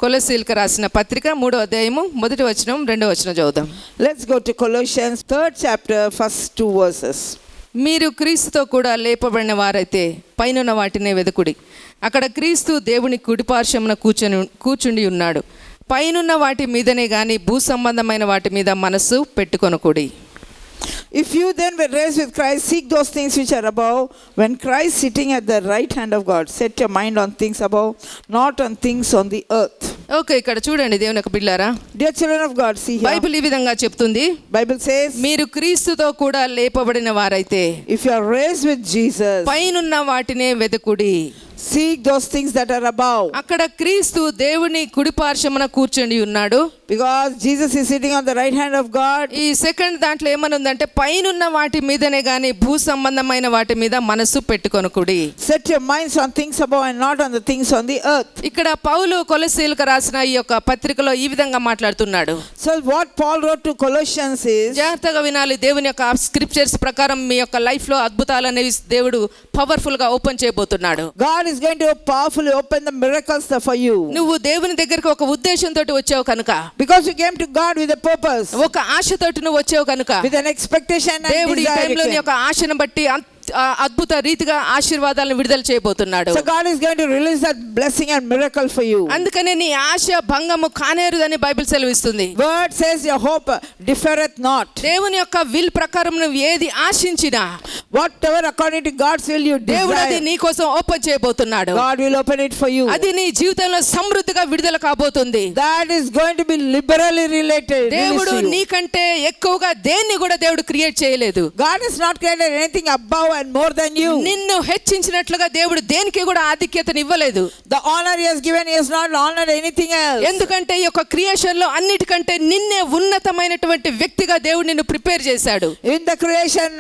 కొలొస్సీయులకు రాసిన పత్రిక 3వ అధ్యాయము 1వ వచనం 2వ వచనం చదువుదాం. Let's go to Colossians 3rd chapter, first 2 verses. మీరు క్రీస్తుతో కూడా లేపబడిన వారైతే పైనున్న వాటినే వెదకుడి, అక్కడ క్రీస్తు దేవుని కుడిపార్శ్వమున కూర్చుండి ఉన్నాడు. పైనున్న వాటి మీదనే గాని భూ సంబంధమైన వాటి మీద మనస్సు పెట్టుకొనకుడి. If you then were raised with Christ, seek those things which are above, when Christ sitting at the right hand of God. Set your mind on things above, not on things on the earth. Okay, ఇక్కడ చూడండి దేవుని యొక్క బిడ్డలారా. Dear children of God, see here. Bible ఈ విధంగా చెప్తుంది. Bible says, మీరు క్రీస్తుతో కూడా లేపబడిన వారైతే, if you are raised with Jesus, పైనున్న వాటినే వెదకుడి. seek those things that are above. అక్కడ క్రీస్తు దేవుని కుడిపార్శ్వమున కూర్చుండి ఉన్నాడు. Because Jesus is sitting on the right hand of God. ఈ సెకండ్ దాంట్లో ఏమనుందంటే పైనున్న వాటి మీదనే గాని భూ సంబంధమైన వాటి మీద మనసు పెట్టుకొనకుడి. Set your minds on things above and not on the things on the earth. ఇక్కడ పౌలు కొలొస్సీయులకు రాసిన ఈ యొక్క పత్రికలో ఈ విధంగా మాట్లాడుతున్నాడు. So what Paul wrote to Colossians is, జాగ్రత్తగా వినాలి. దేవుని యొక్క స్క్రిప్చర్స్ ప్రకారం మీ యొక్క లైఫ్ లో అద్భుతాలు అనేవి దేవుడు పవర్ఫుల్ గా ఓపెన్ చేయబోతున్నాడు. God is going to powerfully open the miracles for you. నువ్వు దేవుని దగ్గరికి ఒక ఉద్దేశంతో వచ్చావు కనుక, Because you came to God with a purpose, ఒక ఆశతోటి నువ్వు వచ్చావు కనుక, with an expectation and దేవుడి ఈ desire. టైంలో నీ యొక్క ఆశను బట్టి అద్భుత రీతిగా ఆశీర్వాదాలను విడుదల చేయబోతున్నాడు. So God is going to release that blessing and miracle for you. అందుకనే నీ ఆశ భంగము కానేరుదని బైబిల్ సెలవిస్తుంది. Word says your hope deferreth not. దేవుని యొక్క విల్ ప్రకారం నువ్వు ఏది ఆశించినా, Whatever according to God's will you దేవుడు అది desire, నీ కోసం ఓపెన్ చేయబోతున్నాడు. God will open it for you. అది నీ జీవితంలో సమృద్ధిగా విడుదల కాబోతుంది. That is going to be liberally related. దేవుడు నీకంటే ఎక్కువగా దేన్ని కూడా దేవుడు క్రియేట్ చేయలేదు. God has not created anything above and more than you. నిన్ను హెచ్చించినట్లుగా దేవుడు దేనికి కూడా ఆధిక్యతను ఇవ్వలేదు. The honor he has given, he has not honored anything else. ఎందుకంటే ఈ యొక్క క్రియేషన్ లో అన్నిటికంటే నిన్నే ఉన్నతమైనటువంటి వ్యక్తిగా దేవుడు నిన్ను ప్రిపేర్ చేశాడు. In the creation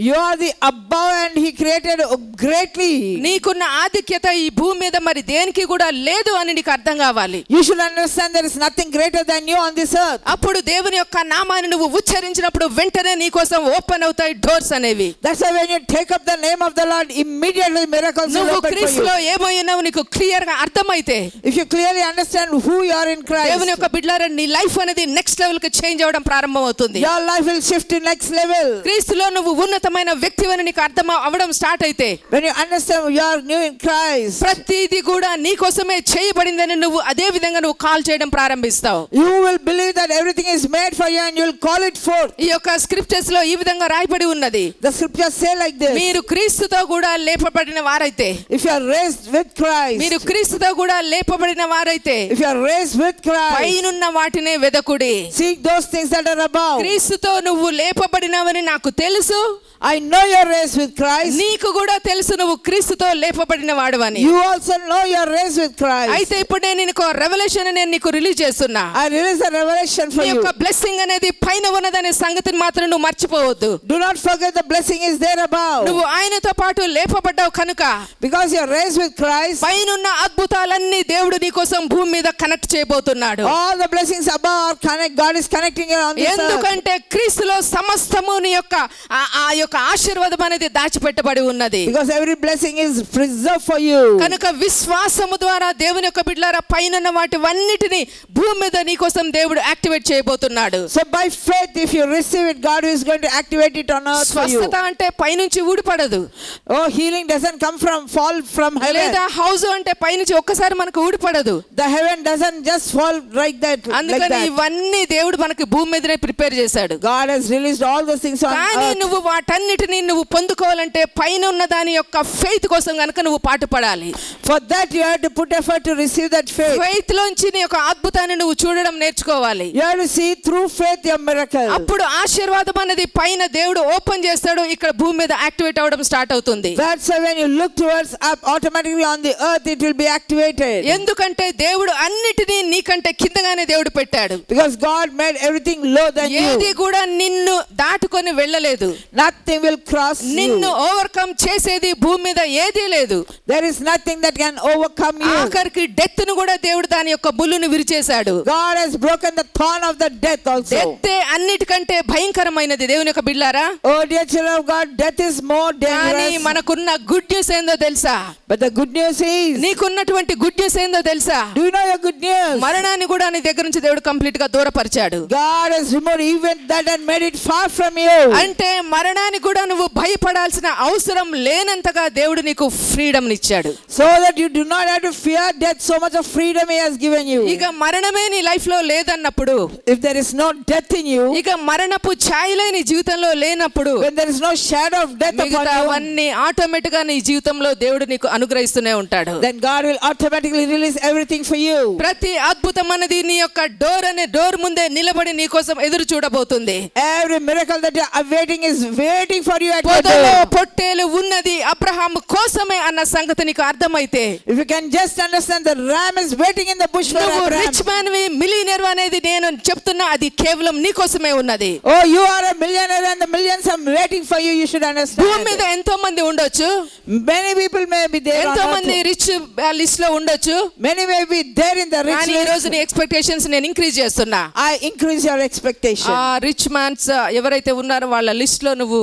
you are the above and he created greatly. నీకున్న ఆధిక్యత ఈ భూమి మీద మరి దేనికి కూడా లేదు అని నీకు అర్థం కావాలి. You should understand there is nothing greater than you on this earth. అప్పుడు దేవుని యొక్క నామాన్ని నువ్వు ఉచ్చరించినప్పుడు వెంటనే నీ కోసం ఓపెన్ అవుతాయి డోర్స్ అనేవి. That's why when you take up the name of the Lord, immediately miracles will నువ్వు open for క్రీస్తులో you. ఏమయ్యావు నీకు క్లియర్ గా అర్థమైతే, If you clearly understand who you are in Christ, దేవుని యొక్క బిడ్డలారా నీ లైఫ్ అనేది నెక్స్ట్ లెవెల్ కి చేంజ్ అవ్వడం ప్రారంభం అవుతుంది. your life will shift to next level. క్రీస్తులో నువ్వు ఉన్నతమైన వ్యక్తివని నీకు అర్థం అవ్వడం స్టార్ట్ అయితే, When you understand you are new in Christ, ప్రతిదీ కూడా నీ కోసమే చేయబడిందని నువ్వు అదే విధంగా నువ్వు కాల్ చేయడం ప్రారంభిస్తావు. you will believe that everything is made for you and you will call it forth. ఈ యొక్క స్క్రిప్చర్స్ లో ఈ విధంగా రాయబడి ఉన్నది. The scriptures say like this, మీరు క్రీస్తుతో కూడా లేపబడిన వారైతే, if you are raised with Christ, మీరు క్రీస్తుతో కూడా లేపబడిన వారైతే if you are raised with Christ, పైనున్న వాటినే వెదకుడి. seek those things that are above. క్రీస్తుతో నువ్వు లేపబడినవని నాకు తెలుసు. I know you are raised with Christ. నీకు కూడా తెలుసు నువ్వు క్రీస్తుతో లేపబడిన వాడవని. You also know you are raised with Christ. అయితే ఇప్పుడు నేను నీకు రెవల్యూషన్ నేను నీకు రిలీజ్ చేస్తున్నా. I release a revelation for నీ you. యొక్క బ్లెస్సింగ్ అనేది పైన ఉన్నదనే సంగతిని మాత్రం నువ్వు మర్చిపోవద్దు. Do not forget the blessing is there above. నువ్వు ఆయనతో పాటు లేపబడ్డావు కనుక, Because you are raised with Christ, పైనున్న అద్భుతాలన్నీ దేవుడు నీ కోసం భూమి మీద కనెక్ట్ చేయబోతున్నాడు. all the blessings above are connect. God is connecting you on this earth. ఎందుకంటే క్రీస్తులో సమస్తము నీ యొక్క ఆ యొక్క ఆశీర్వాదం అనేది దాచిపెట్టబడి ఉన్నది. Because every blessing is preserved for you. కనుక విశ్వాసము ద్వారా దేవుని యొక్క బిడ్డలారా పైనున్న వాటివన్నిటిని భూమి మీద నీ కోసం దేవుడు యాక్టివేట్ చేయబోతున్నాడు. So by faith, if you receive it, God is going to activate it on earth for you. స్వస్థత అంటే పైనుంచి ఊడిపడదు. Oh, healing doesn't come fall from heaven. లేదా హౌస్ అంటే పైనుంచి ఒక్కసారి మనకు ఊడిపడదు. The heaven doesn't just fall like that. అందుకని ఇవన్నీ దేవుడు మనకి భూమి మీదనే ప్రిపేర్ చేశాడు. God has released all those things on కానీ earth. నువ్వు వాటన్నిటిని నువ్వు పొందుకోవాలంటే పైన ఉన్న దాని యొక్క ఫెయిత్ కోసం గనుక నువ్వు పాటుపడాలి. For that you have to put effort to receive that faith. Faith లోంచి నీ యొక్క అద్భుతాన్ని నువ్వు చూడడం నేర్చుకోవాలి. You have to see through faith your miracle. అప్పుడు ఆశీర్వాదం అనేది పైన దేవుడు ఓపెన్ చేస్తాడు, ఇక్కడ భూమి మీద యాక్టివేట్ అవ్వడం స్టార్ట్ అవుతుంది. That's why when you look towards up, automatically on the earth it will be activated. ఎందుకంటే దేవుడు అన్నిటినీ నీకంటే కిందగానే దేవుడు పెట్టాడు. Because God made everything low than you. ఏది కూడా నిన్ను దాటుకొని వెళ్ళలేదు. Nothing will cross you. నిన్ను ఓవర్కమ్ చేసేది భూమి మీద ఏదీ లేదు. There is nothing that can overcome you. ఆఖరికి డెత్ ను కూడా దేవుడు దాని యొక్క ముళ్ళును విరిచేశాడు. God has broken the thorn of the death also. Death అన్నిటికంటే భయంకరమైనది దేవుని యొక్క బిడ్డలారా. Oh dear children of God, death is more కానీ dangerous. మనకున్న గుడ్ న్యూస్ ఏందో తెలుసా? But the good news is, నీకున్నటువంటి గుడ్ న్యూస్ ఏందో తెలుసా? do you know your good news? మరణాన్ని కూడా నీ దగ్గర నుంచి దేవుడు కంప్లీట్ గా దూరపరిచాడు. God has removed even that and made it far from you. అంటే మరణానికి కూడా నువ్వు భయపడాల్సిన అవసరం లేనంతగా దేవుడు నీకు ఫ్రీడమ్ ఇచ్చాడు. So that you do not have to fear death, so much of freedom he has given you. ఇక మరణమే నీ లైఫ్ లో లేదన్నప్పుడు, If there is no death in you, ఇక మరణపు ఛాయలే నీ జీవితంలో లేనప్పుడు, when there is no shadow of death upon you, మిగతావన్నీ ఆటోమేటిక్ గా నీ జీవితంలో దేవుడు నీకు అనుగ్రహిస్తూనే ఉంటాడు. then God will automatically release everything for you. ప్రతి అద్భుతం అనేది నీ యొక్క డోర్ ముందే నిలబడి నీ కోసం ఎదురు చూడబోతుంది. Every miracle that you are awaiting is waiting for you at your పొదలో door. పొట్టేలు ఉన్నది అబ్రహాం కోసమే అన్న సంగతి నీకు అర్థమైతే, If you can just understand, the ram is waiting in the bush for నువ్వు Abraham. రిచ్ మ్యాన్ మిలియనర్ అనేది నేను చెప్తున్నా, అది కేవలం నీ కోసమే ఉన్నది. Oh, you are a millionaire and the millions are waiting for you. You should భూమి understand. మీద ఎంతో మంది ఉండొచ్చు, Many people may be there. ఎంతో on మంది earth. రిచ్ లిస్ట్ లో ఉండొచ్చు. Many may be there in the rich కానీ ఈ రోజు list. నీ ఎక్స్పెక్టేషన్స్ నేను ఇంక్రీజ్ చేస్తున్నా. I increase your expectation. ఆ రిచ్ మ్యాన్స్ ఎవరైతే ఉన్నారో వాళ్ళ లిస్ట్ లో నువ్వు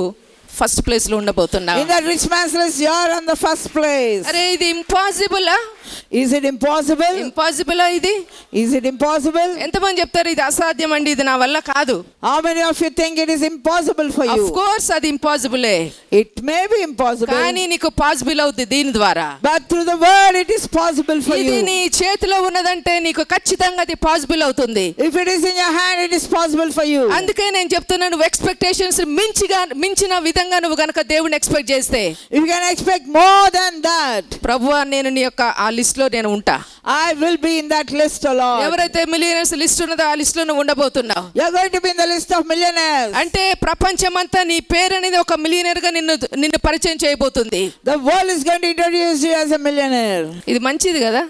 ఫస్ట్ ప్లేస్ లో ఉండబోతున్నావు. In the rich man's list, you are on the first place. అరే ఇది impossible. Is it impossible? Impossible ఇది. Is it impossible? ఎంతమంది చెప్తారు ఇది అసాధ్యం అండి, ఇది నా వల్ల కాదు? How many of you think it is impossible for of you? Course అది ఇంపాసిబులే, It may be impossible, కానీ నీకు పాసిబుల్ అవుతుంది దీని ద్వారా. but through the word it is possible for ఇది you. నీ చేతిలో ఉన్నదంటే నీకు ఖచ్చితంగా అది పాసిబుల్ అవుతుంది. If it is in your hand, it is possible for you. అందుకే నేను చెప్తున్నా, నువ్వు ఎక్స్పెక్టేషన్స్ మించిన విధంగా నువ్వు గనక దేవుని ఎక్స్పెక్ట్ చేస్తే, If you can expect more than that, ప్రభువా నేను నీ యొక్క ఆ లిస్ట్ లో నేను ఉంటా. I will be in that list, O Lord. ఎవరైతే మిలియనర్స్ లిస్ట్ ఉన్నదో ఆ లిస్ట్ లో నువ్వు ఉండబోతున్నావు. You are going to be in the list of millionaires. అంటే ప్రపంచమంతా నీ పేరు అనేది ఒక మిలియనర్ గా నిన్ను పరిచయం చేయబోతుంది. The world is going to introduce you as a millionaire. ఇది మంచిది కదా,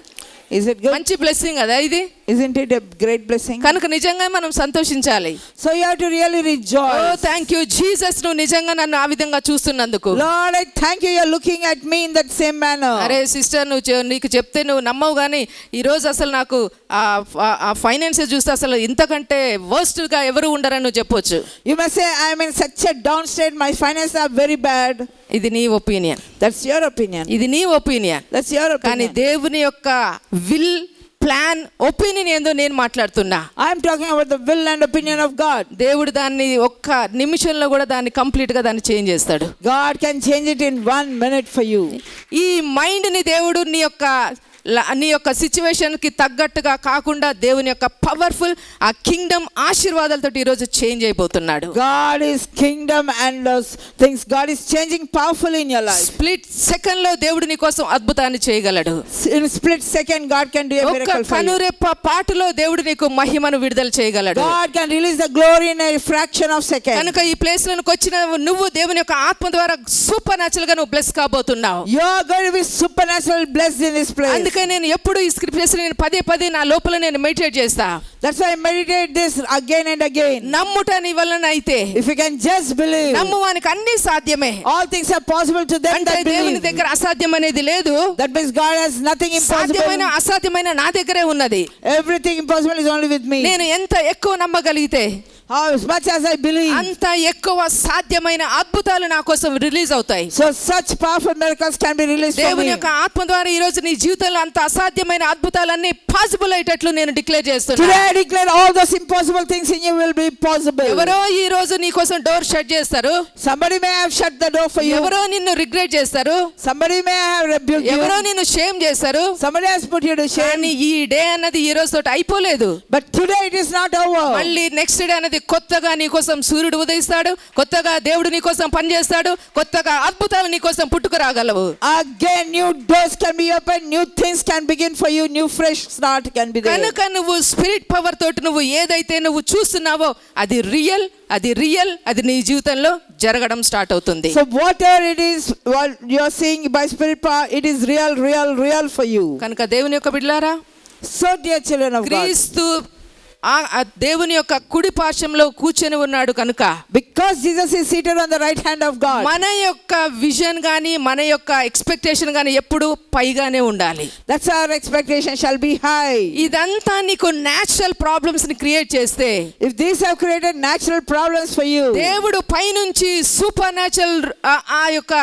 Is it good? మంచి బ్లెస్సింగ్ కదా ఇది. Isn't it a great blessing? కనుక నిజంగా మనం సంతోషించాలి. So you have to really oh rejoice. Thank you Jesus, నువ్వు నిజంగా నన్ను ఆ విధంగా చూస్తున్నందుకు. Lord, I thank you. You are looking at me in that same manner. అరే సిస్టర్, నీకు చెప్తే నువ్వు నమ్మవు, కానీ ఈ రోజు అసలు నాకు ఆ ఫైనాన్సెస్ చూస్తే అసలు ఇంతకంటే వర్స్ట్ గా ఎవరు ఉండరని నువ్వు చెప్పొచ్చు. You must say, I am in such a down state. My finances are very bad. ఇది నీ ఒపీనియన్, That's your opinion. ఇది నీ ఒపీనియన్. That's your కానీ opinion. దేవుని యొక్క విల్, ప్లాన్, ఒపీనియన్ ఏందో నేను మాట్లాడుతున్నా. I am talking about the will and opinion of God. దేవుడు దాన్ని ఒక్క నిమిషంలో కూడా దాన్ని కంప్లీట్ గా దాన్ని చేంజ్ చేస్తాడు. God can change it in 1 minute for you. ఈ మైండ్ ని దేవుడు నీ యొక్క సిచ్యువేషన్ కి తగ్గట్టుగా కాకుండా దేవుని యొక్క పవర్ఫుల్ ఆ కింగ్డమ్ ఆశీర్వాదాలతో ఈ రోజు చేంజ్ అయిపోతున్నాడు. God is kingdom and those things. God is changing powerfully in your life. Split second లో దేవుడు నీ కోసం అద్భుతాన్ని చేయగలడు. In a split second, God can do a ఒక్క miracle for you. కనురెప్ప పాటులో దేవుడు నీకు మహిమను విడుదల చేయగలడు. God can release the glory in a fraction of second. కనుక ఈ ప్లేస్ లోకి వచ్చిన నువ్వు దేవుని యొక్క ఆత్మ ద్వారా సూపర్ న్యాచురల్ గా నువ్వు bless కాబోతున్నావు. You are going to be supernatural blessed in this place. అందుకే నేను ఎప్పుడు ఈ స్క్రిప్చర్స్ నేను పదే నా లోపల నేను మెడిటేట్ చేస్తా. That's why I meditate this again and again. నమ్ముట నీ వలన అయితే, If you can just believe, నమ్మువానికి అన్ని సాధ్యమే. all things are possible to them అంటే that దేవుని believe. దగ్గర అసాధ్యం అనేది లేదు. That means God has nothing సాధ్యమైన impossible. అసాధ్యమైన నా దగ్గరే ఉన్నది. Everything impossible is only with me. నేను ఎంత ఎక్కువ నమ్మగలిగితే How much as I believe, అంత ఎక్కువ సాధ్యమైన అద్భుతాలు నా కోసం రిలీజ్ అవుతాయి. so such powerful miracles can be released from దేవుని me. యొక్క ఆత్మ ద్వారా ఈ రోజు నీ జీవితంలో అంత అసాధ్యమైన అద్భుతాలన్నీ పాసిబుల్ అయ్యేటట్లు నేను డిక్లేర్ చేస్తున్నా. Today I declare all those impossible things in you will be possible. ఎవరో ఈ రోజు నీ కోసం డోర్ షట్ చేస్తారు. Somebody may have shut the door for you. ఎవరో నిన్ను రిగ్రెట్ చేస్తారు. Somebody may have rebuked you. ఎవరో నిన్ను షేమ్ చేస్తారు. Somebody has put you to shame. కానీ ఈ డే అన్నది ఈ రోజు తోటి అయిపోలేదు. But today it is not over. మళ్ళీ నెక్స్ట్ డే అనేది కొత్తగా నీ కోసం సూర్యుడు ఉదయిస్తాడు, కొత్తగా దేవుడు నీ కోసం పనిచేస్తాడు, కొత్తగా అద్భుతాలు నీ కోసం పుట్టుకురాగలవు. Again new doors can be opened, new things can begin for you, new fresh start can be there. కనుక నువ్వు స్పిరిట్ పవర్ తోటి నువ్వు ఏదైతే నువ్వు చూస్తున్నావో అది రియల్, అది నీ జీవితంలో జరగడం స్టార్ట్ అవుతుంది. So whatever it is, what you are seeing by spirit power, it is real for you. కనుక దేవుని యొక్క బిడ్డలారా, So dear children of God, క్రీస్తు ఆ దేవుని యొక్క కుడి పార్శ్వంలో కూర్చొని ఉన్నాడు కనుక, because Jesus is seated on the right hand of God, మన యొక్క విజన్ గాని మన యొక్క ఎక్స్పెక్టేషన్ గాని ఎప్పుడు పైగానే ఉండాలి. that's our expectation shall be high. ఇదంతా నీకు నేచురల్ ప్రాబ్లమ్స్ ని క్రియేట్ చేస్తే, If these have created natural problems for you, దేవుడు పైనుంచి సూపర్ న్యాచురల్ ఆ యొక్క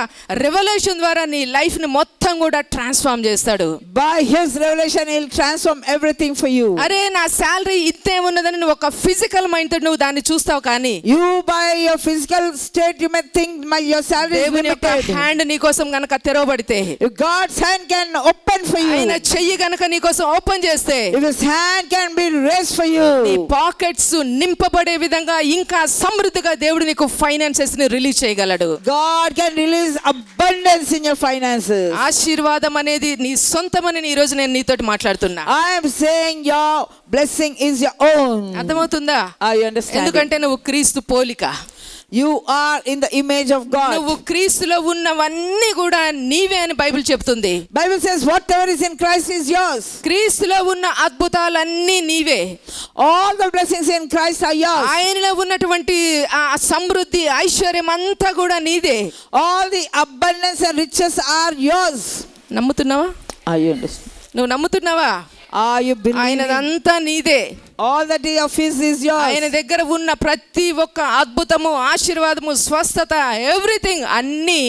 రెవల్యూషన్ ద్వారా నీ లైఫ్ ని మొత్తం కూడా ట్రాన్స్ఫార్మ్ చేస్తాడు. by his revelation he'll transform everything for you. అరే నా శాలరీ ఇంతే ఉన్నదని నువ్వు ఒక ఫిజికల్ మైండ్ తో నువ్వు దాన్ని చూస్తావు, కానీ You by your physical state you may think your salary is దేవుని యొక్క limited. హ్యాండ్ నీ కోసం గనక తెరవబడితే, If God's hand can open for ఆయన you, చెయ్యి గనక నీ కోసం ఓపెన్ చేస్తే, if his hand can be raised for నీ you, పాకెట్స్ నింపబడే విధంగా ఇంకా సమృద్ధిగా దేవుడు నీకు ఫైనాన్సెస్ ని రిలీజ్ చేయగలడు. God can release abundance in your finances. ఆశీర్వాదం అనేది నీ సొంతమని ఈ రోజు నేను నీతోటి మాట్లాడుతున్నా. I am saying your blessing is your own. అర్థమవుతుందా? Are you understanding? ఎందుకంటే నువ్వు క్రీస్తు పోలిక, You are in the image of God. నువ్వు క్రీస్తులో ఉన్నవన్నీ కూడా నీవే అని బైబిల్ చెప్తుంది. Bible says whatever is in Christ is yours. క్రీస్తులో ఉన్న అద్భుతాలన్నీ నీవే. All the blessings in Christ are yours. ఆయనలో ఉన్నటువంటి ఆ సమృద్ధి ఐశ్వర్యం అంతా కూడా నీదే. All the abundance and riches are yours. నమ్ముతున్నావా? Are you understanding? నువ్వు నమ్ముతున్నావా? Are you believing? ఆయనదంతా నీదే. All that he of his is yours. ఆయన దగ్గర ఉన్న ప్రతి ఒక్క అద్భుతము, ఆశీర్వాదము, స్వస్థత, ఎవ్రీథింగ్ అన్నీ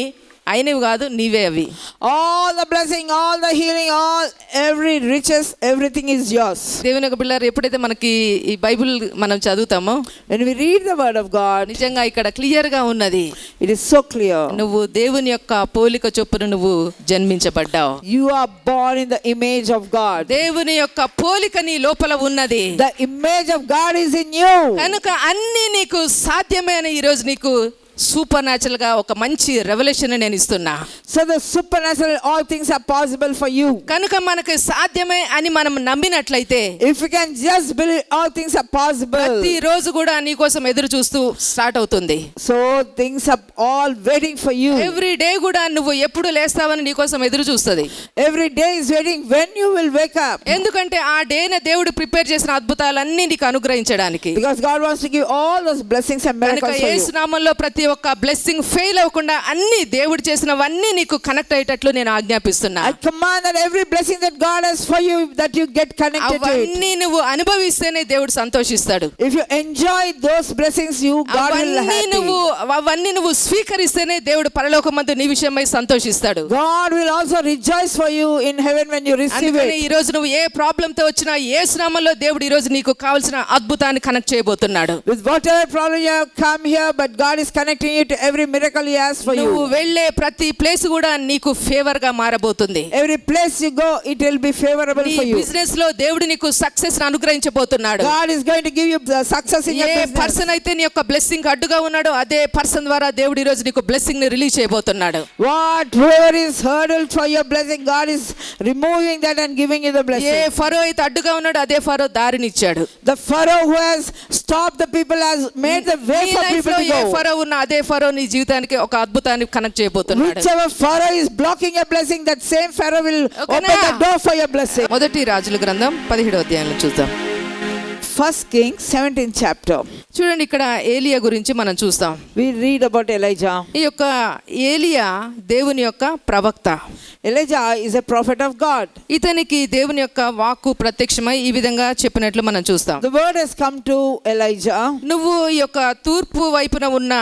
ఆయనవి కాదు, నీవే అవి. All the blessing, all the healing, all every riches, everything is yours. దేవుని యొక్క పిల్లలు ఎప్పుడైతే మనకి ఈ బైబిల్ మనం చదువుతామో, When we read the word of God, నిజంగా ఇక్కడ క్లియర్ గా ఉన్నది, it is so clear. నువ్వు దేవుని యొక్క పోలిక చొప్పున నువ్వు జన్మించబడ్డావు. You are born in the image of God. దేవుని యొక్క పోలిక నీ లోపల ఉన్నది. The image of God is in you. కనుక అన్ని నీకు సాధ్యమే అని ఈరోజు నీకు సూపర్ న్యాచురల్ గా ఒక మంచి రెవల్యూషన్ నేను ఇస్తున్నా. So the supernatural, all things are possible for you. కనుక మనకు సాధ్యమే అని మనం నమ్మినట్లయితే, If you can just believe all things are possible, ప్రతి రోజు కూడా నీ కోసం ఎదురు చూస్తూ స్టార్ట్ అవుతుంది. so things are all waiting for you. Every day కూడా నువ్వు ఎప్పుడు లేస్తావని నీ కోసం ఎదురు చూస్తుంది. Every day is waiting when you will wake up. ఎందుకంటే ఆ డేన దేవుడు ప్రిపేర్ చేసిన అద్భుతాలన్నీ నీకు అనుగ్రహించడానికి. Because God wants to give all those blessings and కనుక miracles for యేసు you. నామములో ప్రతి ఒక్క బ్లెస్సింగ్ ఫెయిల్ అవ్వకుండా అన్ని దేవుడు చేసినవన్నీ నీకు కనెక్ట్ అయ్యేటట్లు నేను ఆజ్ఞాపిస్తున్నా. I command that every blessing that God has for you, that you get connected to it. అవన్నీ నువ్వు అనుభవిస్తేనే దేవుడు సంతోషిస్తాడు. If you enjoy those blessings, God will happy. అవన్నీ నువ్వు స్వీకరిస్తేనే దేవుడు పరలోకమందు నీ విషయమై సంతోషిస్తాడు. God will also rejoice for you in heaven when you receive అందుకని it. ఈ రోజు నువ్వు ఏ ప్రాబ్లం తో వచ్చినా యేసు నామములో దేవుడు ఈ రోజు నీకు కావాల్సిన అద్భుతాన్ని కనెక్ట్ చేయబోతున్నాడు. With whatever problem you have come here, but God is connecting you to every miracle He has for నువ్వు you. వెళ్ళే ప్రతి ప్లేస్ కూడా నీకు ఫేవర్ గా మారబోతుంది. Every place you go, it will be favorable నీ for you. బిజినెస్ లో దేవుడు నీకు success అనుగ్రహించబోతున్నాడు. God is going to give you the success in your A business. Person అయితే నీ యొక్క బ్లెస్సింగ్ అడ్డుగా ఉన్నాడో అదే పర్సన్ ద్వారా దేవుడు ఈ రోజు నీకు బ్లెస్సింగ్ ని రిలీజ్ చేయబోతున్నాడు. Whoever is hurdled for your blessing, God is removing that and giving you the A blessing. ఫరో అయితే అడ్డుగా ఉన్నాడో అదే ఫరో దారినిచ్చాడు. The Pharaoh who has stopped the people has made the way నీ for లైఫ్ people లో to A go. ఫరో ఉన్న అదే ఫరో నీ జీవితానికి ఒక అద్భుతాన్ని కనెక్ట్ చేయబోతున్నాడు. Whichever Pharaoh is blocking your blessing, that same Pharaoh will Okay open na? the door for your blessing. మొదటి రాజుల గ్రంథం 17వ అధ్యాయంలో చూద్దాం. 1 Kings 17th chapter. చూడండి, ఇక్కడ ఏలియా గురించి మనం చూస్తాం. We read about Elijah. ఈ యొక్క ఏలియా దేవుని యొక్క ప్రవక్త. Elijah is a prophet of God. ఇతనికి దేవుని యొక్క వాక్కు ప్రత్యక్షమై ఈ విధంగా చెప్పినట్లు మనం చూస్తాం. The word has come to Elijah. నువ్వు ఈ యొక్క తూర్పు వైపున ఉన్న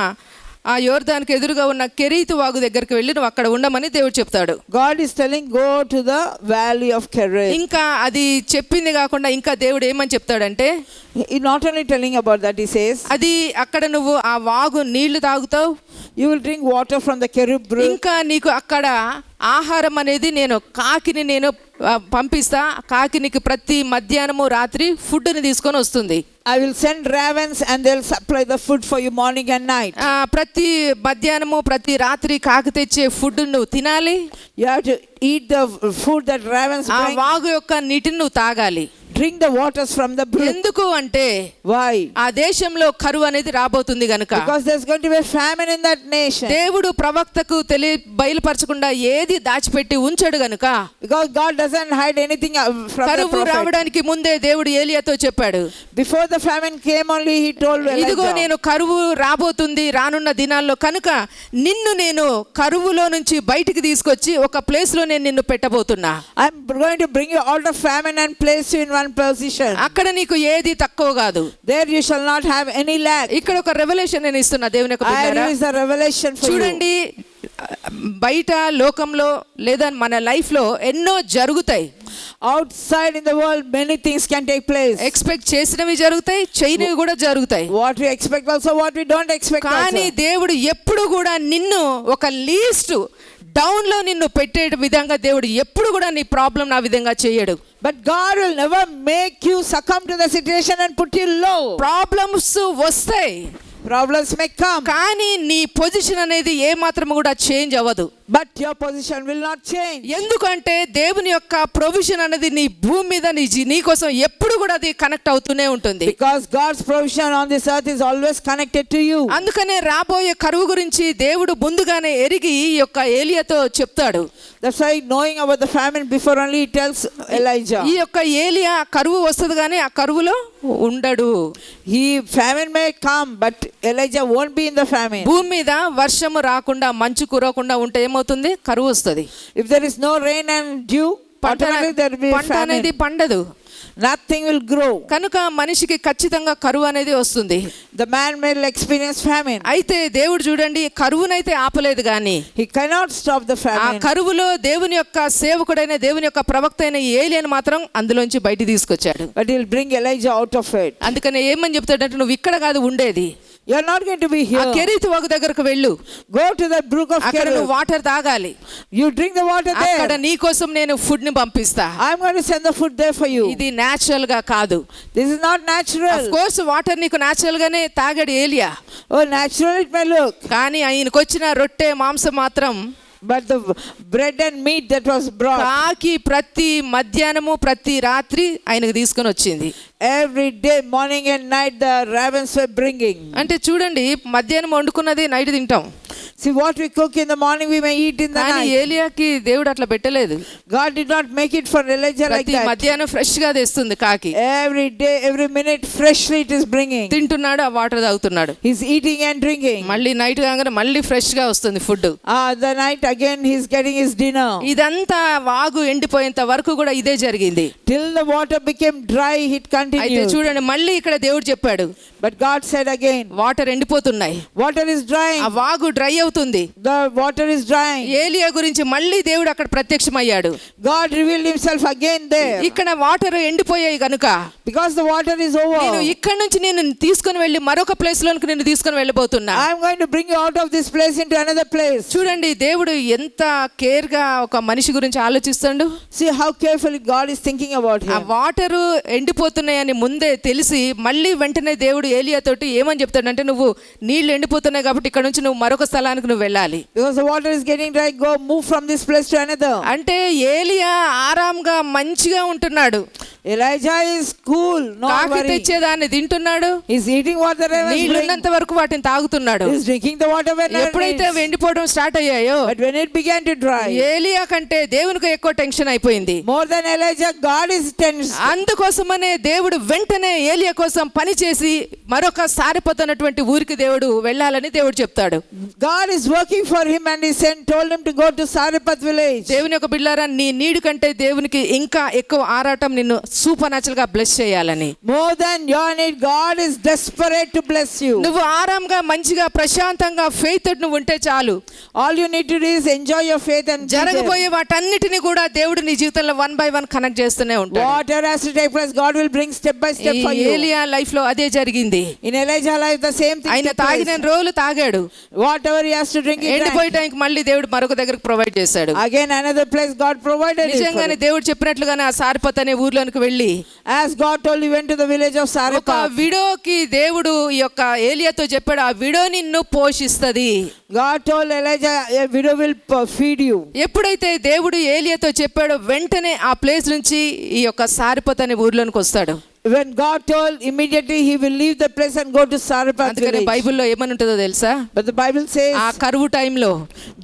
ఆ యోర్దానికి ఎదురుగా ఉన్న కెరీతు వాగు దగ్గరికి వెళ్ళి నువ్వు అక్కడ ఉండమని దేవుడు చెప్తాడు. God is telling, go to the valley of Kerith. ఇంకా అది చెప్పింది కాకుండా ఇంకా దేవుడు ఏమని చెప్తాడంటే, He's not only telling about that, he says, అది అక్కడ నువ్వు ఆ వాగు నీళ్లు తాగుతావు, you will drink water from the Kerith brook. ఇంకా నీకు అక్కడ ఆహారం అనేది నేను కాకిని నేను పంపిస్తా, కాకి నీకు ప్రతి మధ్యాహ్నము రాత్రి ఫుడ్ని తీసుకొని వస్తుంది. I will send ravens and they'll supply the food for you morning and night. ప్రతి మధ్యాహ్నము ప్రతి రాత్రి కాకి తెచ్చే ఫుడ్ నువ్వు తినాలి. You have to eat the food that ravens ఆ bring. వాగు యొక్క నీటిని నువ్వు తాగాలి. drink the waters from the brook. ఎందుకు అంటే Why? ఆ దేశంలో కరువు అనేది రాబోతుంది గనుక. Because there's going to be a famine in that nation. దేవుడు ప్రవక్తకు బయలుపరచకుండా ఏది దాచిపెట్టి ఉంచాడు గనుక. Because God doesn't hide anything from the కరువు prophet. రావడానికి ముందే దేవుడు ఏలియాతో చెప్పాడు, Before the famine came only he told ఇదిగో Elijah, నేను కరువు రాబోతుంది రానున్న దినాల్లో కనుక నిన్ను నేను కరువులో నుంచి బయటికి తీసుకొచ్చి ఒక ప్లేస్ లో నేను నిన్ను పెట్టబోతున్నా. I'm going to bring you out of famine and place you in one position. అక్కడ నీకు ఏది తక్కువ కాదు. There you shall not have any lack. ఇక్కడ ఒక రెవల్యూషన్ నేను ఇస్తున్నా దేవుని యొక్క I బిడ్డలారా. release a revelation for you. చూడండి, బయట లోకంలో లేదా మన లైఫ్ లో ఎన్నో జరుగుతాయి. Outside in the world many things can take place. Expect చేసినవి జరుగుతాయి, చేయనివి కూడా జరుగుతాయి. What we expect also, what we don't expect కానీ also. దేవుడు ఎప్పుడు కూడా నిన్ను ఒక లీస్ట్ డౌన్ లో నిన్ను పెట్టే విధంగా దేవుడు ఎప్పుడు కూడా నీ ప్రాబ్లం నా విధంగా చేయడు. But God will never make you succumb to the situation and put you low. Problems వస్తాయి, Problems may come, కానీ నీ పొజిషన్ అనేది ఏ మాత్రం కూడా చేంజ్ అవ్వదు. but your position will not change. ఎందుకంటే దేవుని యొక్క ప్రొవిజన్ అనేది నీ భూమి మీద నీ కోసం ఎప్పుడు కూడా అది కనెక్ట్ అవుతూనే ఉంటుంది. Because God's provision on this earth is always connected to you. అందుకనే రాబోయే కరువు గురించి దేవుడు ముందుగానే ఎరిగి ఈ యొక్క ఏలియాతో చెప్తాడు. That's why knowing about the famine before only he tells Elijah. ఈ యొక్క ఏలియా కరువు వస్తుంది కానీ ఆ కరువులో ఉండడు. Famine may come, but Elijah won't be in the famine. భూమి మీద వర్షము రాకుండా మంచు కురవకుండా ఉంటే ఏమవుతుంది? కరువు వస్తుంది. If there is no rain and dew, automatically there will be పంట అనేది famine. పండదు. Nothing will grow. కనుక మనిషికి ఖచ్చితంగా కరువు అనేది వస్తుంది. The man will experience famine. అయితే దేవుడు చూడండి కరువునైతే ఆపలేదు కానీ He cannot stop the ఆ famine. కరువులో దేవుని యొక్క సేవకుడైన దేవుని యొక్క ప్రవక్త అయిన ఏలియాను మాత్రం అందులోంచి బయటికి తీసుకొచ్చాడు. But he'll bring Elijah out of it. అందుకనే ఏమని చెప్తాడంటే నువ్వు ఇక్కడ కాదు ఉండేది, You are not going to be ఆ here. కెరీతు వాగు దగ్గరకు వెళ్ళు, Go to the brook of అక్కడ Kerith. నువ్వు వాటర్ తాగాలి, You drink the water అక్కడ there. నీ కోసం నేను ఫుడ్ ని పంపిస్తా. I'm going to send the food there for you. ఇది న్యాచురల్ గా కాదు. This is not natural. Of course water నీకు న్యాచురల్ గానే తాగాడు ఏలియా, Oh, natural it may look. కానీ ఆయనకు వచ్చిన రొట్టె మాంసం మాత్రం But the bread and meat that was brought, కాకి ప్రతి మధ్యాహ్నము ప్రతి రాత్రి ఆయనకు తీసుకొని వచ్చింది. every day, morning and night, the ravens were bringing. అంటే చూడండి, మధ్యాహ్నం వండుకున్నది నైట్ తింటాం, See, what we cook in the morning, we may eat in the కానీ night. ఏలియాకి దేవుడు అట్లా పెట్టలేదు. God did not make it for Elijah like ప్రతి that. మధ్యాహ్నం ఫ్రెష్ గా తెస్తుంది కాకి, Every day, every minute, freshly it is bringing. తింటున్నాడు, ఆ వాటర్ తాగుతున్నాడు. He's eating and drinking. మళ్ళీ నైట్ కాగానే మళ్ళీ ఫ్రెష్ గా వస్తుంది food. The night again, he's getting his dinner. ఇదంతా వాగు ఎండిపోయేంత వరకు కూడా ఇదే జరిగింది. Till the water became dry, it అయితే continued. చూడండి, మళ్ళీ ఇక్కడ దేవుడు చెప్పాడు, But God said again, water ఎండిపోతున్నాయి, water is drying. ఆ వాగు డ్రై అవుతుంది. The water is drying. ఏలియా గురించి మళ్ళీ దేవుడు అక్కడ ప్రత్యక్షమయ్యాడు. God revealed himself again there. ఇక్కడ వాటర్ ఎండిపోయాయి గనుక Because the water is నేను over, ఇక్కడ నుంచి నేను తీసుకొని వెళ్ళి మరొక ప్లేస్ లోనికి నేను తీసుకొని వెళ్ళబోతున్నా. I'm going to bring you out of this place into another place. చూడండి, దేవుడు ఎంత కేర్ గా ఒక మనిషి గురించి ఆలోచిస్తాడు. See how carefully God is thinking about ఆ him. వాటరు ఎండిపోతున్నాయని ముందే తెలిసి మళ్ళీ వెంటనే దేవుడు ఏలియాతోటి ఏమని చెప్తాడంటే, నువ్వు నీళ్లు ఎండిపోతున్నాయి కాబట్టి ఇక్కడ నుంచి నువ్వు మరొక స్థలానికి నువ్వు వెళ్ళాలి. Because the water is getting dry, go move from this place to another. అంటే ఏలియా ఆరాంగా మంచిగా ఉంటున్నాడు, Elijah is cool, no కాకి worry. తెచ్చేదాన్ని తింటున్నాడు, He's eating what the ravens bring. నీళ్ళున్నంత వరకు వాటిని తాగుతున్నాడు. He's drinking the water when it ఎప్పుడైతే needs. ఎండిపోవడం స్టార్ట్ అయ్యాయో But when it began to dry, ఏలియా కంటే దేవునికి ఎక్కువ టెన్షన్ అయిపోయింది. more than Elijah, God is tense. అందుకోసమనే దేవుడు వెంటనే ఏలియా కోసం పని చేసి మరొక సారిపోతున్నటువంటి ఊరికి దేవుడు వెళ్ళాలని దేవుడు చెప్తాడు. God is working for him and he told him to go to Sarepta village. దేవుని యొక్క బిడ్డలారా, నీ నీడు కంటే దేవునికి ఇంకా ఎక్కువ ఆరాటం నిన్ను సూపర్ న్యాచురల్ గా బ్లెస్ చేయాలని. More than your need, God is desperate to bless you. నువ్వు ఆరాంగా మంచిగా ప్రశాంతంగా ఫెయిత్ నువ్వు ఉంటే చాలు. All you need to do is enjoy your faith and be there. జరగబోయే వాటన్నిటిని కూడా దేవుడు నీ జీవితంలో 1 by 1 కనెక్ట్ చేస్తూనే ఉంటాడు. Whatever has to take place, God will bring step by step for you. ఏలియా లైఫ్ లో అదే జరిగింది. In Elijah life, the same thing ఆయన took place. తాగిన రోజులు తాగాడు, Whatever he has to drink, he drank. ఎండిపోయే టైంకి మళ్ళీ దేవుడు మరొక దగ్గరకు ప్రొవైడ్ చేశాడు. Again another place God provided it for నిజంగానే him. దేవుడు చెప్పినట్లుగానే ఆ సారిపత్ అనే ఊర్లోనికి వెళ్ళి, as God told, he went to the village of ఒక Sarepta. విడోకి దేవుడు ఈ యొక్క ఏలియాతో చెప్పాడు, ఆ విడో నిన్ను పోషిస్తది. God told Elijah, a widow will feed you. ఎప్పుడైతే దేవుడు ఏలియాతో చెప్పాడో వెంటనే ఆ ప్లేస్ నుంచి ఈ యొక్క సారిపోత అనే ఊర్లోనికి వస్తాడు. When God told, immediately he will leave the place and go to Sarepta అందుకని village. బైబిల్లో ఏమని ఉంటుందో తెలుసా? But the Bible says, ఆ కరువు టైంలో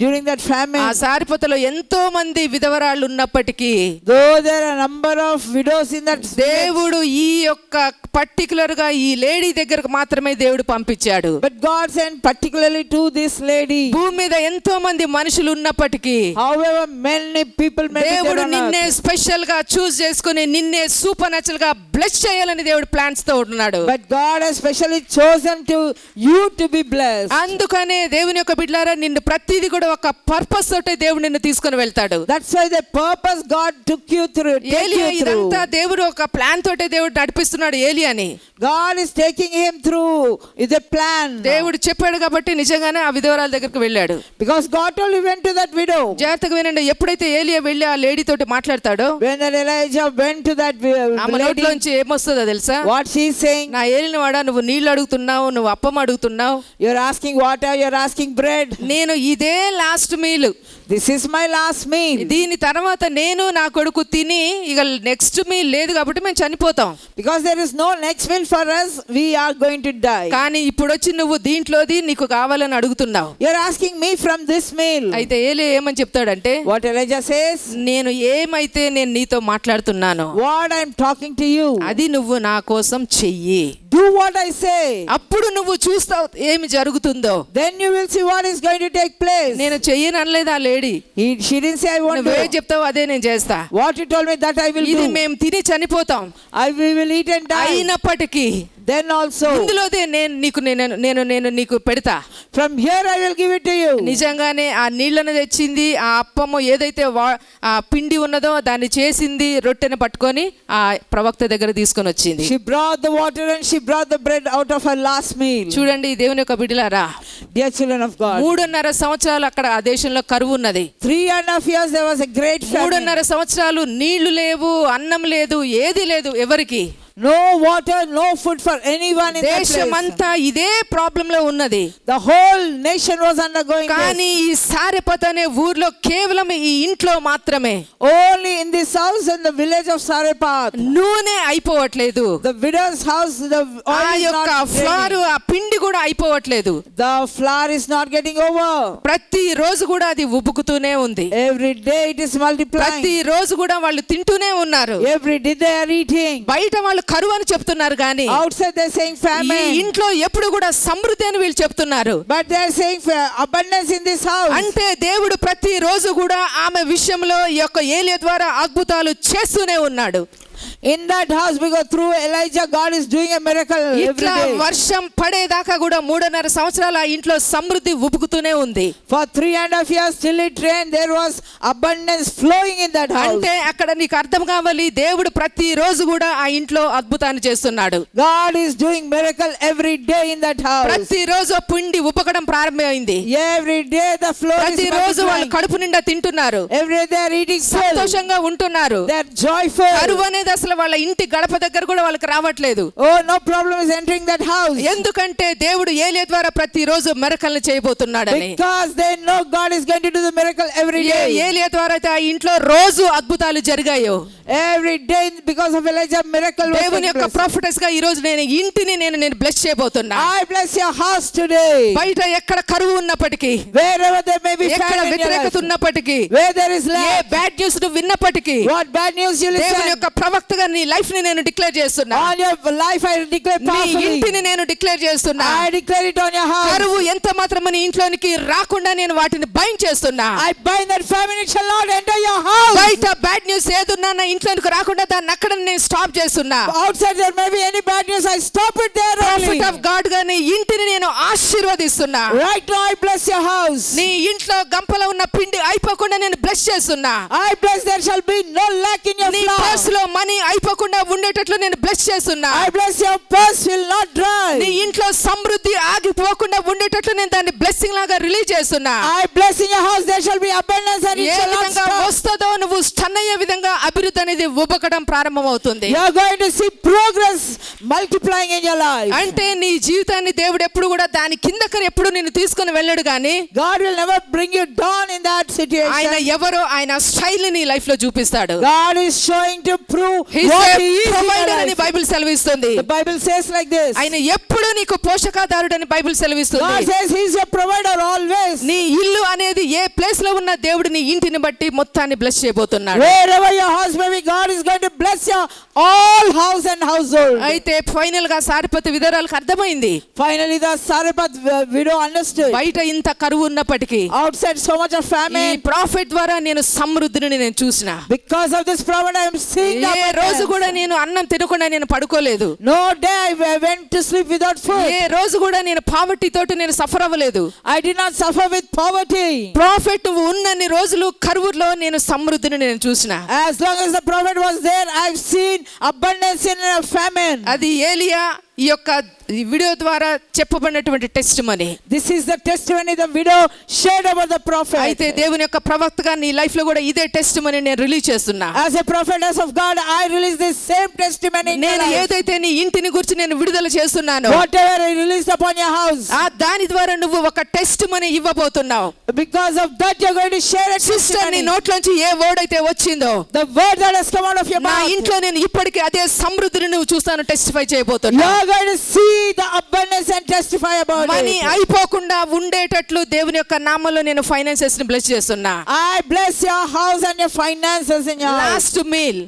during that famine, ఆ సారిపోతలో ఎంతో మంది విధవరాళ్ళు ఉన్నప్పటికీ though there are a number of widows in that village, దేవుడు ఈ యొక్క పర్టికులర్ గా ఈ లేడీ దగ్గరకు మాత్రమే దేవుడు పంపించాడు. but God sent particularly to this lady. భూమి మీద ఎంతో మంది మనుషులు ఉన్నప్పటికీ However many people may be దేవుడు there on నిన్నే earth, స్పెషల్ గా చూస్ చేసుకుని నిన్నే సూపర్ న్యాచురల్ గా బ్లెస్ చేయాలని దేవుడు ప్లాన్స్ తో ఉన్నాడు. but God has specially chosen to you to be blessed. అందుకనే దేవుని యొక్క బిడ్డలారా, నిన్ను ప్రతిదీ కూడా ఒక పర్పస్ తోటే దేవుడు నిన్ను తీసుకొని వెళ్తాడు. That's why the purpose God took you through. Take ఏలియా you through. ఇదంతా దేవుడు ఒక ప్లాన్ తోటే దేవుడు నడిపిస్తున్నాడు ఏలియాని. God is taking him through is a plan. దేవుడు చెప్పాడు కాబట్టి నిజంగానే ఆ విధవరాల దగ్గరికి వెళ్ళాడు. Because God told he went to that widow. జాగ్రత్తగా వినండి, ఎప్పుడైతే ఏలియా వెళ్ళి ఆ లేడీ తోటి మాట్లాడతాడో, When that Elijah went to that ఆమె lady, నోట్లోంచి ఏమొస్తుందో తెలుసా? what she is saying, నా ఏలిన వాడా, నువ్వు నీళ్లు అడుగుతున్నావు, నువ్వు అప్పం అడుగుతున్నావు, you're asking water, you're asking bread. నేను ఇదే last meal, This is my last meal. దీని తర్వాత నేను నా కొడుకు తిని ఇక నెక్స్ట్ మీల్ లేదు కాబట్టి మేము చనిపోతాం. Because there is no next meal for us, we are going to die. కానీ ఇప్పుడు వచ్చి నువ్వు దీంట్లోది నీకు కావాలని అడుగుతున్నావు. You're asking me from this meal. అయితే ఏలియా ఏమని చెప్తాడంటే, What Elijah says, నేను ఏమైతే నేను నీతో మాట్లాడుతున్నానో what I'm talking to you, అది నువ్వు నా కోసం చెయ్యి. do what I say. అప్పుడు నువ్వు చూస్తావు ఏమి జరుగుతుందో. Then you will see what is going to take place. నేను చెయ్యను అనలేదు ఆ lady. She didn't say I want నువ్వే to. చెప్తావు అదే నేను చేస్తా. What you told me, that I will ఇది do. మేము తిని చనిపోతాం. We will eat and die. అయినప్పటికీ Then also, ఇందులోదే నేను నీకు పెడతా. from here I will give it to you. నిజంగానే ఆ నీళ్లను తెచ్చింది, ఆ అప్పము ఏదైతే ఆ పిండి ఉన్నదో దాన్ని చేసింది, రొట్టెను పట్టుకొని ఆ ప్రవక్త దగ్గర తీసుకొని వచ్చింది. She brought the water and she brought the bread out of her last meal. చూడండి దేవుని యొక్క బిడ్డలారా, Dear children of God, 3.5 సంవత్సరాలు అక్కడ ఆ దేశంలో కరువు ఉన్నది. 3.5 years there was a great famine. 3.5 సంవత్సరాలు నీళ్లు లేవు, అన్నం లేదు, ఏది లేదు ఎవరికి. No water, no food for anyone in that place. దేశమంతా ఇదే ప్రాబ్లం లో ఉన్నది. The whole nation was undergoing కానీ ఈ సారెపత అనే ఊర్లో కేవలం ఈ ఇంట్లో మాత్రమే this. Only in this house in the village of Sarepta, నూనె అయిపోవట్లేదు. the widow's house, the ఆ oil is యొక్క not ఫ్లోర్, draining. ఆ పిండి కూడా అయిపోవట్లేదు. The flour is not getting over. ప్రతి రోజు కూడా అది ఉబ్బుకుతూనే ఉంది. Every day it is multiplying. ప్రతి రోజు కూడా వాళ్ళు తింటూనే ఉన్నారు. Every day they are eating. బయట వాళ్ళు కరువు అని చెప్తున్నారు కానీ Outside they are saying ఈ famine. ఇంట్లో ఎప్పుడు కూడా సమృద్ధి అని వీళ్ళు చెప్తున్నారు. But they are saying abundance in this house. అంటే దేవుడు ప్రతి రోజు కూడా ఆమె విషయంలో ఈ యొక్క ఏలియా ద్వారా అద్భుతాలు చేస్తూనే ఉన్నాడు. In that house, because through Elijah, God is doing a miracle every ఇట్లా day. వర్షం పడేదాకా కూడా 3.5 సంవత్సరాలు ఆ ఇంట్లో సమృద్ధి ఉబుకుతూనే ఉంది. For 3.5 years till it rained, there was abundance flowing in that house. అంటే అక్కడ నీకు అర్థం కావాలి, దేవుడు ప్రతి రోజు కూడా ఆ ఇంట్లో అద్భుతాన్ని చేస్తున్నాడు. God is doing miracle every day in that house. ప్రతి రోజు పిండి ఉప్పకడం ప్రారంభమైంది. Every day the flow is ప్రతి రోజు వాళ్ళు multiplying. కడుపు నిండా తింటున్నారు, Every day they are eating full. సంతోషంగా ఉంటున్నారు. They are joyful. కరువు అనేది అసలు వాళ్ళ ఇంటి గడప దగ్గర కూడా వాళ్ళకి రావట్లేదు. Oh, no problem is entering that house. ఎందుకంటే దేవుడు ఏలియా ద్వారా ప్రతి రోజు మిరకల్ని చేయబోతున్నాడని. Because they know God is going to do the miracle every day. ఏలియా ద్వారా అయితే ఆ ఇంట్లో రోజు అద్భుతాలు జరిగాయో. Every day because of Elijah, miracle was దేవుని taking యొక్క place. ప్రాఫిటెస్ గా ఈ రోజు నేను ఇంటిని నేను bless చేయబోతున్నా. I bless your house today. బయట ఎక్కడ కరువు ఉన్నప్పటికీ, Wherever there may be ఎక్కడ famine in your వ్యతిరేకత life, ఉన్నప్పటికీ, where there is A lack, bad news నువ్వు విన్నప్పటికీ, what bad news you దేవుని listen, యొక్క ప్రవక్తగా నీ లైఫ్ ని నేను డిక్లేర్ చేస్తున్నా. on your life I declare నీ powerfully. ఇంటిని నేను డిక్లేర్ చేస్తున్నా. I declare it on your house. కరువు ఎంత మాత్రం నీ ఇంట్లోనికి రాకుండా నేను వాటిని బైండ్ చేస్తున్నా. I bind that famine, it shall not enter your house. బయట బ్యాడ్ న్యూస్ ఏదున్నా నా ఇంట్లోనికి రాకుండా దాన్ని అక్కడ నేను స్టాప్ చేస్తున్నా. Outside there may be any bad news, I stop it there only. Profit of God గా నీ ఇంటిని నేను ఆశీర్వదిస్తున్నా. Right now I bless your house. నీ ఇంట్లో గంపలో ఉన్న పిండి అయిపోకుండా నేను బ్లెస్ చేస్తున్నా. I bless there shall be no lack in your నీ flour. పర్స్ లో మనీ అయిపోకుండా ఉండేటట్లు నేను బ్లెస్ చేస్తున్నా. I bless your purse will not dry. నీ ఇంట్లో సమృద్ధి ఆగిపోకుండా ఉండేటట్లు నేను దాన్ని బ్లెస్సింగ్ లాగా రిలీజ్ చేస్తున్నా. I bless in your house there shall be abundance and it A shall not విధంగా stop. వస్తుందో నువ్వు స్టన్ అయ్యే విధంగా అభివృద్ధి అనేది ఉబకడం ప్రారంభమవుతుంది. You are going to see progress multiplying in your life. అంటే నీ జీవితాన్ని దేవుడు ఎప్పుడు కూడా దాని కిందకి ఎప్పుడు నిన్ను తీసుకొని వెళ్ళడు కానీ God will never bring you down in that situation. ఆయన ఎవరో ఆయన స్టైల్ ని లైఫ్ లో చూపిస్తాడు. God is showing to prove He's what a he is in your provider అని life. బైబిల్ సెలవిస్తుంది. The Bible says like this. ఆయన ఎప్పుడు నీకు పోషకాదారుడు అని బైబిల్ God సెలవిస్తుంది. says he is a provider always. నీ ఇల్లు అనేది ఏ ప్లేస్ లో ఉన్న దేవుడు నీ ఇంటిని బట్టి మొత్తాన్ని బ్లెస్ చేయబోతున్నాడు. Wherever your house may be, God is going to bless your all house and household. అయితే ఫైనల్ గా సారిపతి విధవరాలకు అర్థమైంది. Finally, the Sarepta widow understood. బయట ఇంత కరువు ఉన్నప్పటికీ Outside so much of ఈ famine. ప్రాఫిట్ ద్వారా నేను సమృద్ధిని నేను చూసిన. Because of this prophet, I am seeing the ఏ రోజు abundance. కూడా నేను అన్నం తినకుండా నేను పడుకోలేదు. No day I went to sleep without food. ఏ రోజు కూడా నేను పావర్టీ తోటి నేను సఫర్ అవ్వలేదు. I did not suffer with poverty. Profit నువ్వు ఉన్నన్ని రోజులు కరువులో నేను సమృద్ధిని నేను చూసిన. As long as the prophet was there, I've seen abundance in a famine. అది ఏలియా ఈ యొక్క ఈ వీడియో ద్వారా చెప్పబడినటువంటి test money. This is the testimony the widow shared about the prophet. అయితే దేవుని యొక్క ప్రవక్తగా నీ లైఫ్ లో కూడా ఇదే టెస్ట్ మనీ నేను రిలీజ్ చేస్తున్నా. As a prophetess of God, I release this same testimony in your నేను life. ఏదైతే నీ ఇంటిని గురించి నేను విడుదల చేస్తున్నానో Whatever I released upon your house, దాని ద్వారా నువ్వు ఒక టెస్ట్ మనీ ఇవ్వబోతున్నావు. because of that you're going to share a sister నీ testimony. నోట్లోంచి ఏ వర్డ్ అయితే వచ్చిందో The word that has come out of your నా mouth, ఇంట్లో నేను ఇప్పటికీ అదే సమృద్ధిని నువ్వు చూస్తాను టెస్టిఫై చేయబోతున్నా. you're going to see the abundance and testify about money it. అయిపోకుండా ఉండేటట్లు దేవుని యొక్క నామంలో నేను ఫైనాన్సెస్ ని బ్లెస్ చేస్తున్నా. I bless your house and your finances in your house. Last meal,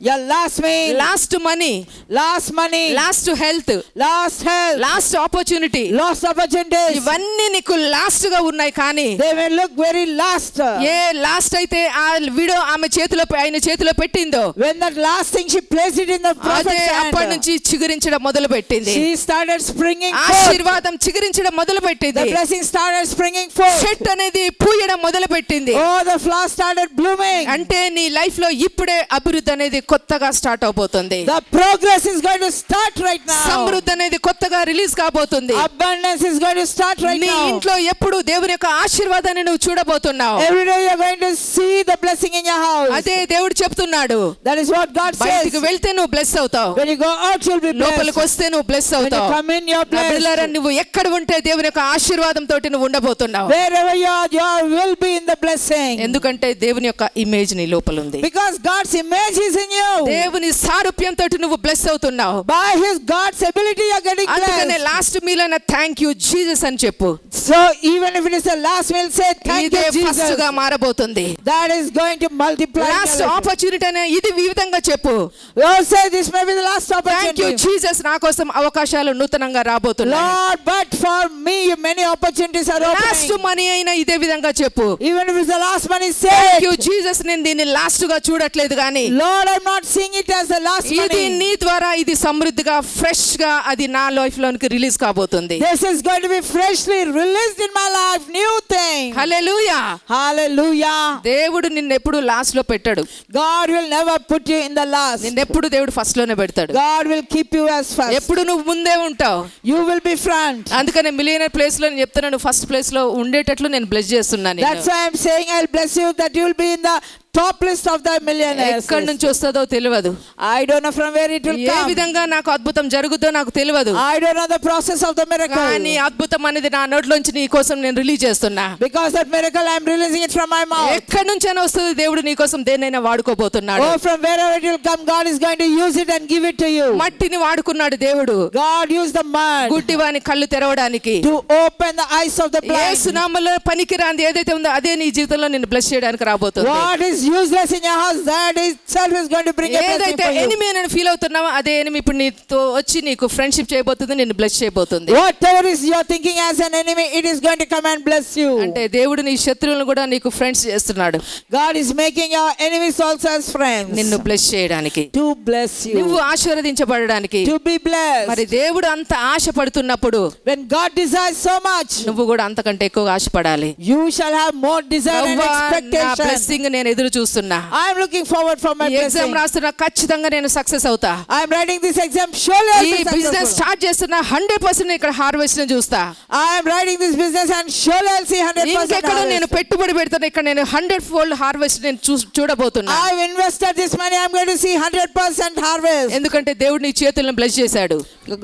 Your last meal, last money, last money, last health, last health, last opportunity, lost opportunities. ఇవన్నీ నీకు లాస్ట్ గా ఉన్నాయి. కానీ They may look very last. A last అయితే ఆ video ఆమె చేతిలో ఆయన చేతిలో పెట్టిందో When that last thing she placed it in the అదే prophet's అప్పటి hand, నుంచి చిగురించడం మొదలు పెట్టింది. she started springing forth. ఆశీర్వాదం చిగురించడం మొదలు పెట్టింది. The blessing started springing forth. చెట్టు అనేది పూయడం మొదలు పెట్టింది. Oh, the flower started blooming. అంటే నీ లైఫ్ లో ఇప్పుడే అభివృద్ధి అనేది కొత్తగా స్టార్ట్ అవబోతుంది. The progress is going to start right now. సమృద్ధి అనేది కొత్తగా రిలీజ్ కాబోతుంది. Abundance is going to start right నీ now. ఇంట్లో ఎప్పుడు దేవుని యొక్క ఆశీర్వాదాన్ని నువ్వు చూడబోతున్నావు. Every day you're going to see the blessing in your house. అదే దేవుడు చెప్తున్నాడు. That is what God says. బయటికి వెళ్తే నువ్వు బ్లెస్ అవుతావు, When you go out, you'll be లోపలికి blessed. వస్తే నువ్వు బ్లెస్ When you అవుతావు. come in, you're నా బిడ్డలారా, blessed. నువ్వు ఎక్కడ ఉంటే దేవుని యొక్క ఆశీర్వాదం తోటి నువ్వు ఉండబోతున్నావు. Wherever you are, you will be in the blessing. ఎందుకంటే దేవుని యొక్క ఇమేజ్ నీ లోపల ఉంది. Because God's image is in you. దేవుని సారూప్యం తోటి నువ్వు బ్లెస్ అవుతున్నావు. By His God's ability, you're getting అందుకనే blessed. లాస్ట్ మీల్ అయిన థ్యాంక్ యూ జీసస్ అని చెప్పు. So even if it is the last meal, say thank ఇదే you, ఫస్ట్ Jesus. గా మారబోతుంది. That is going to multiply. in your last life. Opportunity అనే ఇది ఈ విధంగా చెప్పు. You say this may be the last thank you opportunity. Jesus, నా కోసం అవకాశాలు నూతనంగా రాబోతున్నాయి. Lord, but for me many opportunities are last opening. Money అయినా ఇదే విధంగా చెప్పు. Even if it's the last money, say thank you it. Jesus, నేను దీన్ని లాస్ట్ గా చూడట్లేదు కానీ Lord, I'm not seeing it as the last ఇది money. నీ ద్వారా ఇది సమృద్ధిగా ఫ్రెష్ గా అది నా లైఫ్ లోనికి రిలీజ్ కాబోతుంది. This is going to be freshly released in my life. New thing. Hallelujah. Hallelujah. దేవుడు నిన్నెప్పుడు లాస్ట్ లో పెట్టాడు. God will never put you in the last. నిన్నెప్పుడు దేవుడు ఫస్ట్ లోనే పెడతాడు. God will keep you as first. ఎప్పుడు నువ్వు ముందే ఉంటావు. You will be front. అందుకనే మిలియనర్ ప్లేస్ లో నేను చెప్తున్నాను, ఫస్ట్ ప్లేస్ లో ఉండేటట్లు నేను బ్లెస్ చేస్తున్నాను. That's why I'm saying I'll bless you that you will be in the top list of the millionaires. ఎక్కడి నుంచి వస్తుందో తెలియదు. I don't know from where it will A come. విధంగా నాకు అద్భుతం జరుగుతుందో నాకు తెలియదు. I don't know the process of the miracle. కానీ అద్భుతం అనేది నా నోట్లోంచి నీ కోసం నేను రిలీజ్ చేస్తున్నా. Because that miracle I'm releasing it from my mouth. ఎక్కడి నుంచైనా వస్తుంది, దేవుడు నీ కోసం దేన్నైనా వాడుకోబోతున్నాడు. Oh, from wherever it will come, God is going to use it and give it to you. మట్టిని వాడుకున్నాడు దేవుడు. God used the mud గుడ్డివాని కళ్ళు తెరవడానికి. to open the eyes of the blind. యేసు నామములో పనికిరాంది ఏదైతే ఉందో అదే నీ జీవితంలో నిన్ను బ్లెస్ చేయడానికి రాబోతుంది. What is useless in your house, that itself is going to bring a blessing ఏదైతే for you. ఎనిమి అని ఫీల్ అవుతున్నావో అదే ఎనిమి ఇప్పుడు నీతో వచ్చి నీకు ఫ్రెండ్షిప్ చేయబోతుంది, నిన్ను బ్లెస్ చేయబోతుంది. Whatever is you're thinking as an enemy, it is going to come and bless you. అంటే దేవుడు నీ శత్రువులను కూడా నీకు ఫ్రెండ్స్ చేస్తున్నాడు, God is making your enemies also as friends. నిన్ను బ్లెస్ చేయడానికి, To bless నువ్వు you. ఆశీర్వదించబడడానికి. To be మరి blessed. దేవుడు అంత ఆశపడుతున్నప్పుడు When God desires so much, నువ్వు కూడా అంతకంటే ఎక్కువగా ఆశపడాలి. you shall have more desire and ప్రభువా, నా expectation. బ్లెస్సింగ్ నేను ఎదురు ఎదురు చూస్తున్నా. I am looking forward for my ఈ ఎగ్జామ్ blessing. రాస్తున్నా, ఖచ్చితంగా నేను సక్సెస్ అవుతా. I am writing this exam, surely I ఈ will be business successful. Start చేస్తున్నా, 100% ఇక్కడ హార్వెస్ట్ ని చూస్తా. I am writing this business and surely I'll see 100% ఇంకెక్కడ నేను harvest. పెట్టుబడి పెడతాను, ఇక్కడ నేను 100-fold హార్వెస్ట్ నేను చూడబోతున్నా. I've invested this money, I'm going to see 100% harvest. ఎందుకంటే దేవుడు నీ చేతులను బ్లెస్ చేశాడు.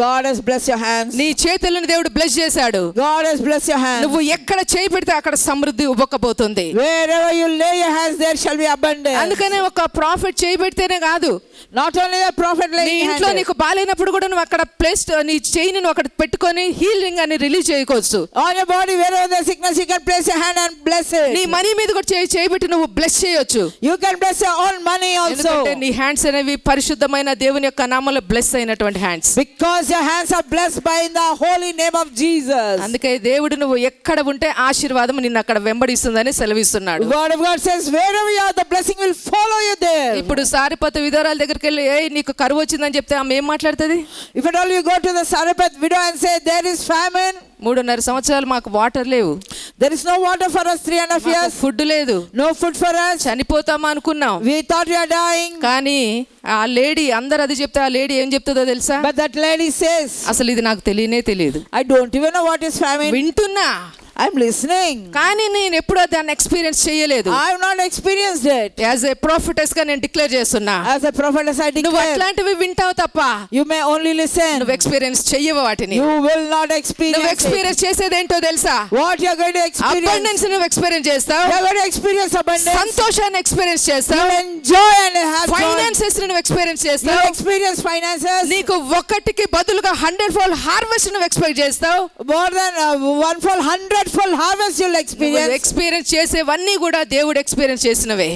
God has blessed your hands. నీ చేతులను దేవుడు బ్లెస్ చేశాడు. God has blessed your hands. నువ్వు ఎక్కడ చేయి పెడితే అక్కడ సమృద్ధి ఉబ్బకపోతుంది. Wherever you lay your hands, there shall be abundance. అందుకనే ఒక ప్రాఫిట్ చేయి పెడితేనే కాదు, Not only the prophet నీ laying ఇంట్లో hands. నీకు బాలేనప్పుడు కూడా నువ్వు అక్కడ ప్లేస్ నీ చేయిని నువ్వు అక్కడ పెట్టుకొని హీలింగ్ అని రిలీజ్ చేయవచ్చు. On your body, wherever the sickness, you can place your hand and bless నీ it. మనీ మీద కూడా చేయి పెట్టి నువ్వు బ్లెస్ చేయొచ్చు. You can bless your own money also. ఎందుకంటే నీ హ్యాండ్స్ అనేవి పరిశుద్ధమైన దేవుని యొక్క నామములో బ్లెస్ అయినటువంటి hands. Because your hands are blessed by the holy name of Jesus. అందుకే దేవుడు నువ్వు ఎక్కడ ఉంటే ఆశీర్వాదం నిన్ను అక్కడ వెంబడిస్తుందని సెలవిస్తున్నాడు. The word of God says, wherever you are, the blessing will follow you there. ఇప్పుడు సారిపత విధవరాల దగ్గరికి వెళ్ళి ఏ నీకు కరువు వచ్చిందని చెప్తే ఆమె ఏం మాట్లాడుతుంది? If at all you go to the Sarepta widow and say, there is famine, 3.5 సంవత్సరాలు మాకు వాటర్ లేవు, there is no water for us 3.5 years, food లేదు, no food for us, చనిపోతామా అనుకున్నాం. we thought we are dying. కానీ ఆ lady అందరు అది చెప్తే ఆ లేడీ ఏం చెప్తుందో తెలుసా? But that lady says, అసలు ఇది నాకు తెలియదు, I don't even know what is famine. వింటున్నా I'm listening. కానీ నేను ఎప్పుడూ దాన్ని ఎక్స్పీరియన్స్ చేయలేదు. I have not experienced it. As a prophetess గా నేను డిక్లేర్ చేస్తున్నా, As a prophet, as I నువ్వు declare, అట్లాంటివి వింటావు తప్ప you may only listen. నువ్వు ఎక్స్పీరియన్స్ చెయ్యవు వాటిని. You will not నువ్వు experience it. ఎక్స్పీరియన్స్ చేసేదేంటో తెలుసా? What you are going to experience. Abundance నువ్వు ఎక్స్పీరియన్స్ చేస్తావు, You are going to experience abundance. సంతోషాన్ని ఎక్స్పీరియన్స్ You చేస్తావు, will enjoy and have joy. Finances నువ్వు ఎక్స్పీరియన్స్ You చేస్తావు, will experience finances. నీకు ఒకటికి బదులుగా 100-fold హార్వెస్ట్ నువ్వు ఎక్స్పెక్ట్ చేస్తావు. More than 100-fold, 100-fold harvest you'll experience. Experience చేసేవన్నీ కూడా దేవుడు ఎక్స్పీరియన్స్ చేసినవే.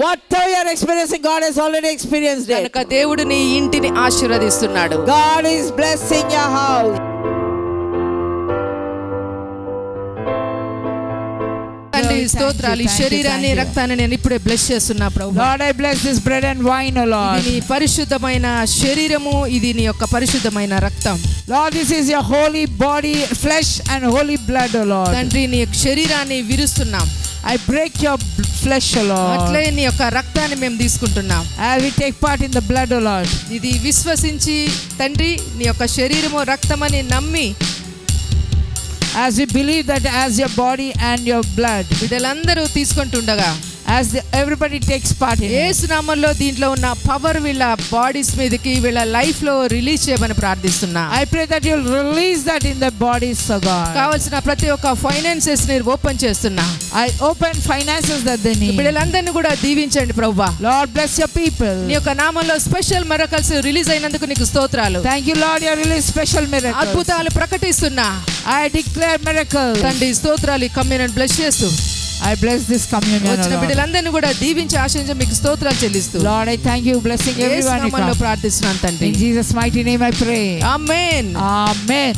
Whatever you are experiencing, God has already experienced it. కనుక దేవుడు నీ ఇంటిని ఆశీర్వదిస్తున్నాడు. God is blessing your house. తండ్రి స్తోత్రాలు. ఈ శరీరాన్ని రక్తాన్ని నేను ఇప్పుడే బ్లెస్ చేస్తున్నా ప్రభువా. Lord, I bless this bread and wine, O Lord. ఇది నీ పరిశుద్ధమైన శరీరము, ఇది నీ యొక్క పరిశుద్ధమైన రక్తం. Lord, this is your holy body, flesh and holy blood, O Lord. తండ్రి నీ యొక్క శరీరాన్ని విరుస్తున్నాం, I break your flesh, O Lord. అట్లే నీ యొక్క రక్తాన్ని మేము తీసుకుంటున్నాం. As we take part in the blood, O Lord. ఇది విశ్వసించి తండ్రి నీ యొక్క శరీరము రక్తమని నమ్మి As we believe that as your body and your blood, బిడ్డలందరూ తీసుకుంటుండగా as everybody takes part in it. యేసు నామములో దీంట్లో ఉన్న పవర్ వీళ్ళ బాడీస్ మీదకి వీళ్ళ లైఫ్ లో రిలీజ్ చేయమని ప్రార్థిస్తున్నా. I pray that you'll release that in the bodies, O God. కావాల్సిన ప్రతి ఒక్క ఫైనాన్సెస్ ని ఓపెన్ చేస్తున్నా. I open finances that they need. బిడ్డలందరినీ కూడా దీవించండి ప్రభువా. Lord, bless your people. నీ యొక్క నామంలో స్పెషల్ మిరకల్స్ రిలీజ్ అయినందుకు నీకు స్తోత్రాలు. Thank you, Lord, you release special miracles. అద్భుతాలు ప్రకటిస్తున్నా. I declare miracles. తండ్రి స్తోత్రాలు. ఈ కమ్యూనియన్ బ్లెస్ చేస్తూ I bless this communion, O వచ్చిన Lord. బిడ్డలందరినీ కూడా దీవించి ఆశించి మీకు స్తోత్రాలు చెల్లిస్తూ Lord, I thank you, blessing Yesu everyone who నామములో comes. ప్రార్థిస్తున్నాను తండ్రి. In Jesus' mighty name I pray. Amen. Amen.